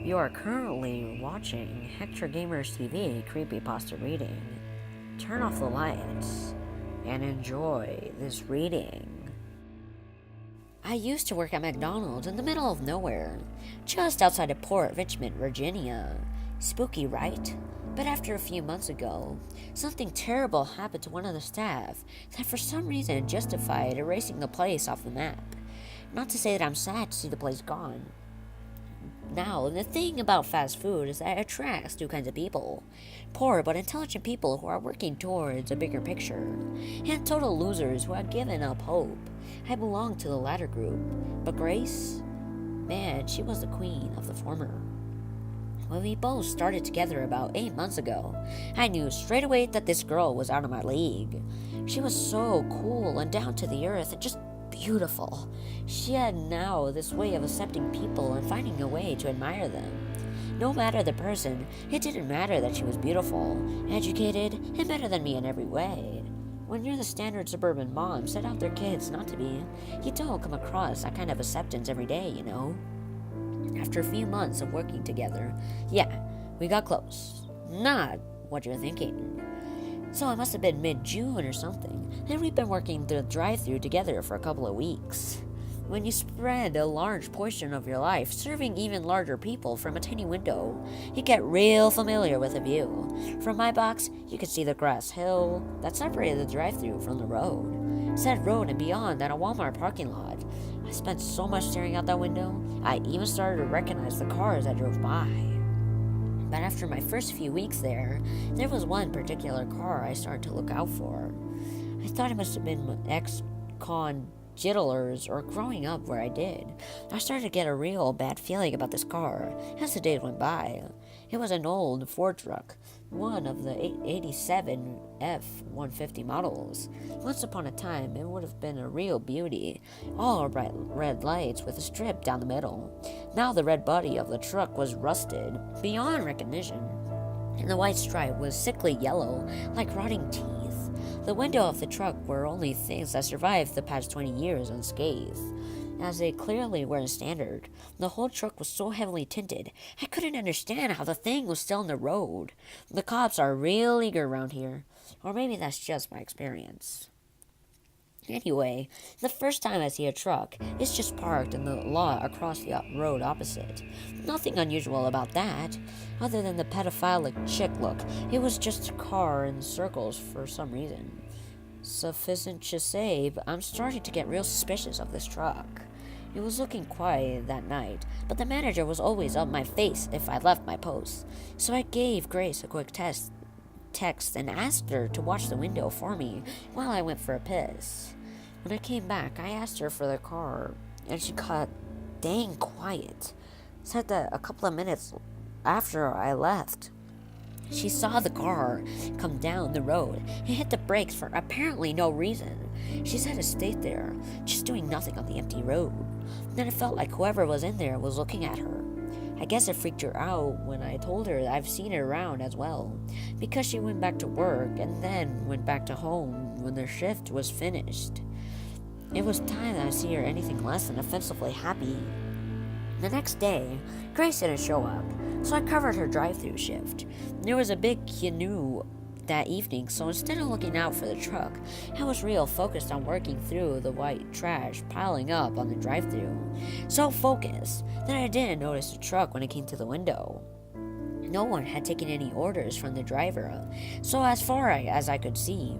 You are currently watching Hector Gamers TV CreepyPasta reading. Turn off the lights and enjoy this reading. I used to work at McDonald's in the middle of nowhere, just outside of Port Richmond, Virginia. Spooky, right? But after a few months ago, something terrible happened to one of the staff that for some reason justified erasing the place off the map. Not to say that I'm sad to see the place gone. Now, the thing about fast food is that it attracts two kinds of people. Poor but intelligent people who are working towards a bigger picture, and total losers who have given up hope. I belong to the latter group, but Grace? Man, she was the queen of the former. When we both started together about 8 months ago, I knew straight away that this girl was out of my league. She was so cool and down to the earth and just beautiful. She had now this way of accepting people and finding a way to admire them. No matter the person, it didn't matter that she was beautiful, educated, and better than me in every way. When you're the standard suburban mom set out their kids not to be, you don't come across that kind of acceptance every day, you know. After a few months of working together, we got close. Not what you're thinking. So it must have been mid-June or something, and we've been working the drive-thru together for a couple of weeks. When you spread a large portion of your life serving even larger people from a tiny window, you get real familiar with the view. From my box, you could see the grass hill that separated the drive-thru from the road. Said road and beyond that a Walmart parking lot. I spent so much staring out that window, I even started to recognize the cars that drove by. But after my first few weeks there was one particular car I started to look out for. I thought it must have been ex-con jiddlers or growing up where I did. I started to get a real bad feeling about this car as the days went by. It was an old Ford truck, one of the 87 F-150 models. Once upon a time, it would have been a real beauty, all bright red lights with a strip down the middle. Now the red body of the truck was rusted beyond recognition, and the white stripe was sickly yellow, like rotting teeth. The window of the truck were only things that survived the past 20 years unscathed, as they clearly weren't standard. The whole truck was so heavily tinted, I couldn't understand how the thing was still on the road. The cops are real eager around here, or maybe that's just my experience. Anyway, the first time I see a truck, it's just parked in the lot across the road opposite. Nothing unusual about that, other than the pedophilic chick look. It was just a car in circles for some reason. Sufficient to say, I'm starting to get real suspicious of this truck. It was looking quiet that night, but the manager was always up my face if I left my post, so I gave Grace a quick text and asked her to watch the window for me while I went for a piss. When I came back, I asked her for the car, and she got dang quiet. Said that a couple of minutes after I left, she saw the car come down the road and hit the brakes for apparently no reason. She said it stayed there, just doing nothing on the empty road. Then it felt like whoever was in there was looking at her. I guess it freaked her out when I told her I've seen it around as well, because she went back to work and then went back to home when their shift was finished. It was time that I see her anything less than offensively happy. The next day, Grace didn't show up, so I covered her drive-thru shift. There was a big canoe that evening, so instead of looking out for the truck, I was real focused on working through the white trash piling up on the drive-thru. So focused that I didn't notice the truck when it came to the window. No one had taken any orders from the driver, so as far as I could see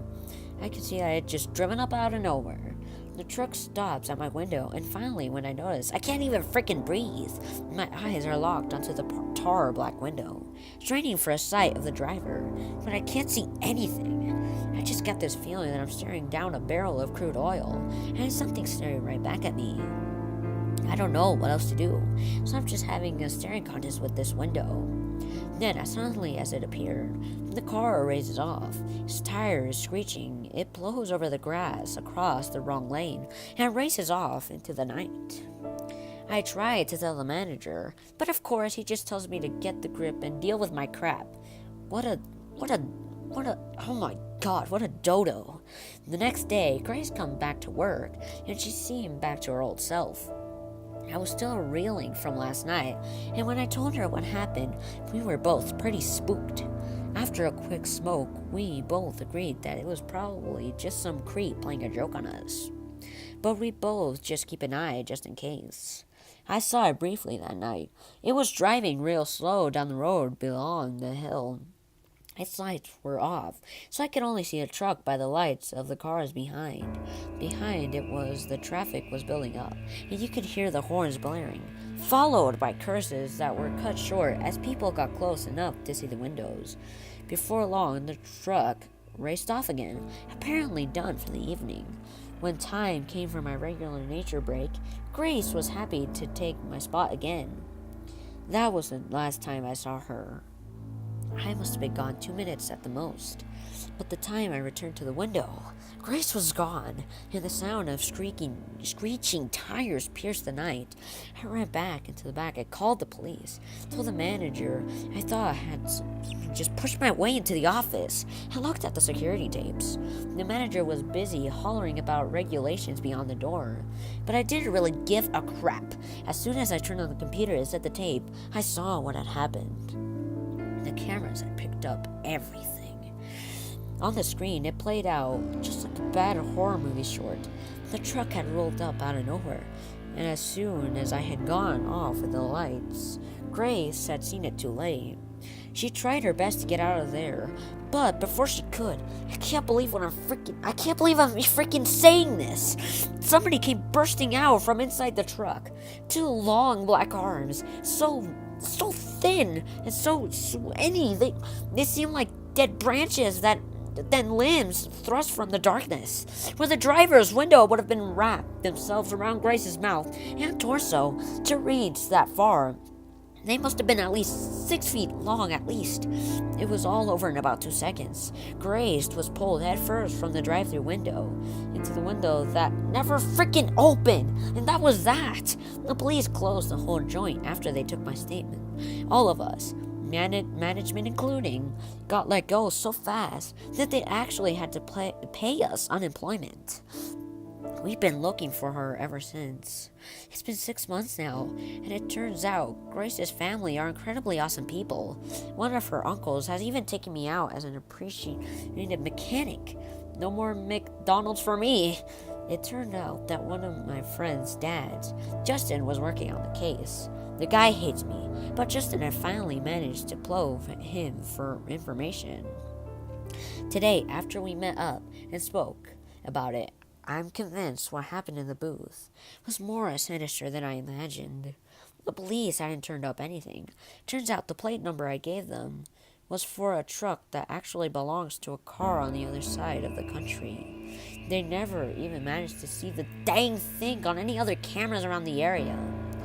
I had just driven up out of nowhere. The truck stops at my window, and finally, when I notice, I can't even freaking breathe. My eyes are locked onto the tar black window, straining for a sight of the driver, but I can't see anything. I just get this feeling that I'm staring down a barrel of crude oil, and something's staring right back at me. I don't know what else to do, so I'm just having a staring contest with this window. Then, as suddenly as it appeared, the car races off. Its tires screeching, it blows over the grass across the wrong lane and races off into the night. I tried to tell the manager, but of course he just tells me to get the grip and deal with my crap. Oh my god, what a dodo. The next day, Grace come back to work, and she seemed back to her old self. I was still reeling from last night, and when I told her what happened, we were both pretty spooked. After a quick smoke, we both agreed that it was probably just some creep playing a joke on us. But we both just keep an eye just in case. I saw it briefly that night. It was driving real slow down the road beyond the hill. Its lights were off, so I could only see a truck by the lights of the cars behind. Behind it was the traffic was building up, and you could hear the horns blaring, followed by curses that were cut short as people got close enough to see the windows. Before long, the truck raced off again, apparently done for the evening. When time came for my regular nature break, Grace was happy to take my spot again. That was the last time I saw her. I must have been gone 2 minutes at the most. But the time I returned to the window, Grace was gone, and the sound of screeching tires pierced the night. I ran back into the back. I called the police, told the manager I thought I had just pushed my way into the office. I looked at the security tapes. The manager was busy hollering about regulations beyond the door, but I didn't really give a crap. As soon as I turned on the computer and set the tape, I saw what had happened. The cameras had picked up everything. On the screen, it played out just like a bad horror movie short. The truck had rolled up out of nowhere, and as soon as I had gone off with the lights, Grace had seen it too late. She tried her best to get out of there, but before she could, I can't believe I'm freaking saying this. Somebody came bursting out from inside the truck. 2 long black arms, so thin and so skinny. They seemed like dead branches that then limbs thrust from the darkness, where the driver's window would have been wrapped themselves around Grace's mouth and torso to reach that far. They must have been at least 6 feet long at least. It was all over in about 2 seconds. Grace was pulled headfirst from the drive-thru window into the window that never freaking opened. And that was that. The police closed the whole joint after they took my statement. All of us, management including, got let go so fast that they actually had to pay us unemployment. We've been looking for her ever since. It's been 6 months now, and it turns out Grace's family are incredibly awesome people. One of her uncles has even taken me out as an appreciated mechanic. No more McDonald's for me. It turned out that one of my friend's dads, Justin, was working on the case. The guy hates me, but Justin had finally managed to probe him for information. Today, after we met up and spoke about it, I'm convinced what happened in the booth was more sinister than I imagined. The police hadn't turned up anything. Turns out the plate number I gave them was for a truck that actually belongs to a car on the other side of the country. They never even managed to see the dang thing on any other cameras around the area.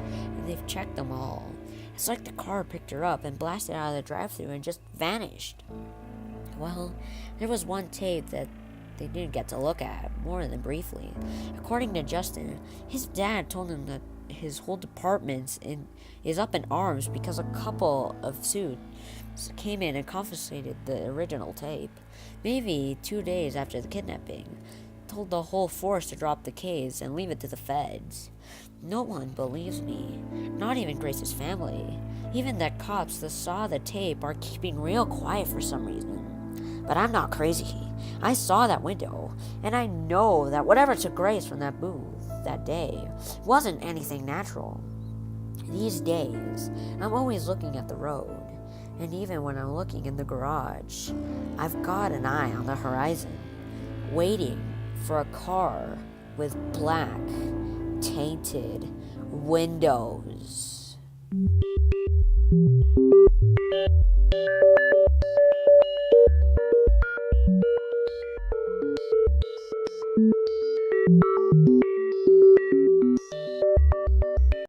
And they've checked them all. It's like the car picked her up and blasted out of the drive-thru and just vanished. Well, there was one tape that they didn't get to look at, more than briefly. According to Justin, his dad told him that his whole department is up in arms because a couple of suits came in and confiscated the original tape. Maybe 2 days after the kidnapping, told the whole force to drop the case and leave it to the feds. No one believes me, not even Grace's family. Even the cops that saw the tape are keeping real quiet for some reason. But I'm not crazy. I saw that window, and I know that whatever took Grace from that booth that day wasn't anything natural. These days, I'm always looking at the road, and even when I'm looking in the garage, I've got an eye on the horizon, waiting for a car with black, tainted windows.